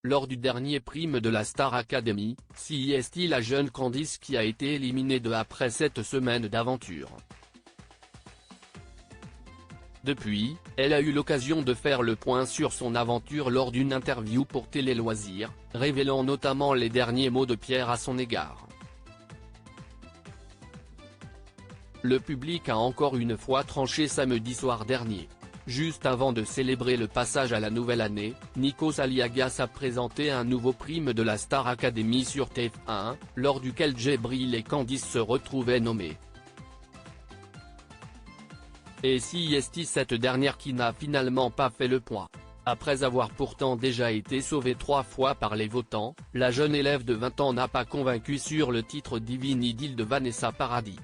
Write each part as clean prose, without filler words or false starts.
lors du dernier prime de la Star Academy, CIST, la jeune Candice qui a été éliminée après 7 semaines d'aventure. Depuis, elle a eu l'occasion de faire le point sur son aventure lors d'une interview pour Télé Loisirs, révélant notamment les derniers mots de Pierre à son égard. Le public a encore une fois tranché samedi soir dernier. Juste avant de célébrer le passage à la nouvelle année, Nikos Aliagas a présenté un nouveau prime de la Star Academy sur TF1, lors duquel Djibril et Candice se retrouvaient nommés. Et CIST, cette dernière qui n'a finalement pas fait le point. Après avoir pourtant déjà été sauvée 3 fois par les votants, la jeune élève de 20 ans n'a pas convaincu sur le titre Divine Idylle de Vanessa Paradis.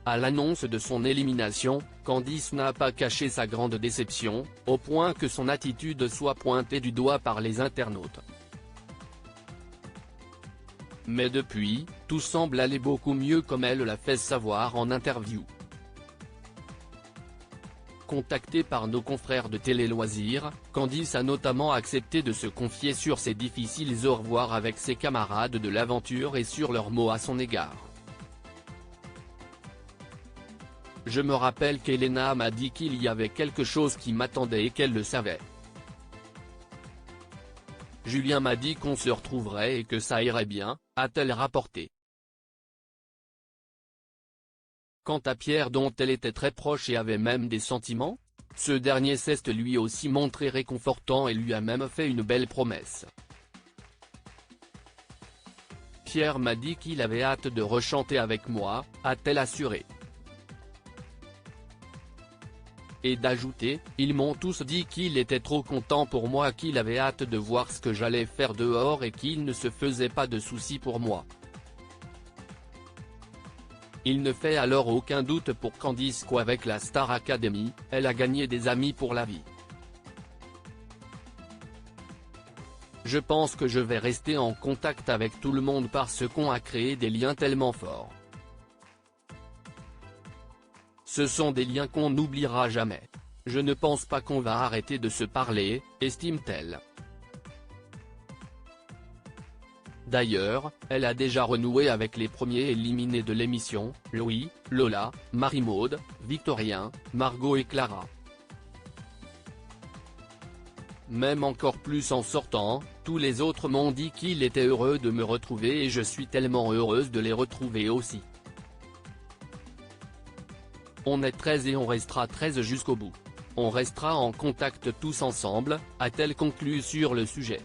À l'annonce de son élimination, Candice n'a pas caché sa grande déception, au point que son attitude soit pointée du doigt par les internautes. Mais depuis, tout semble aller beaucoup mieux comme elle l'a fait savoir en interview. Contactée par nos confrères de Télé Loisirs, Candice a notamment accepté de se confier sur ses difficiles au revoir avec ses camarades de l'aventure et sur leurs mots à son égard. Je me rappelle qu'Elena m'a dit qu'il y avait quelque chose qui m'attendait et qu'elle le savait. Julien m'a dit qu'on se retrouverait et que ça irait bien, a-t-elle rapporté. Quant à Pierre, dont elle était très proche et avait même des sentiments, ce dernier s'est lui aussi montré réconfortant et lui a même fait une belle promesse. Pierre m'a dit qu'il avait hâte de rechanter avec moi, a-t-elle assuré. Et d'ajouter, ils m'ont tous dit qu'il était trop content pour moi, qu'il avait hâte de voir ce que j'allais faire dehors et qu'il ne se faisait pas de soucis pour moi. Il ne fait alors aucun doute pour Candice qu'avec la Star Academy, elle a gagné des amis pour la vie. Je pense que je vais rester en contact avec tout le monde parce qu'on a créé des liens tellement forts. Ce sont des liens qu'on n'oubliera jamais. Je ne pense pas qu'on va arrêter de se parler, estime-t-elle. D'ailleurs, elle a déjà renoué avec les premiers éliminés de l'émission, Louis, Lola, Marie-Maude, Victorien, Margot et Clara. Même encore plus en sortant, tous les autres m'ont dit qu'ils étaient heureux de me retrouver et je suis tellement heureuse de les retrouver aussi. On est 13 et on restera 13 jusqu'au bout. On restera en contact tous ensemble, a-t-elle conclu sur le sujet.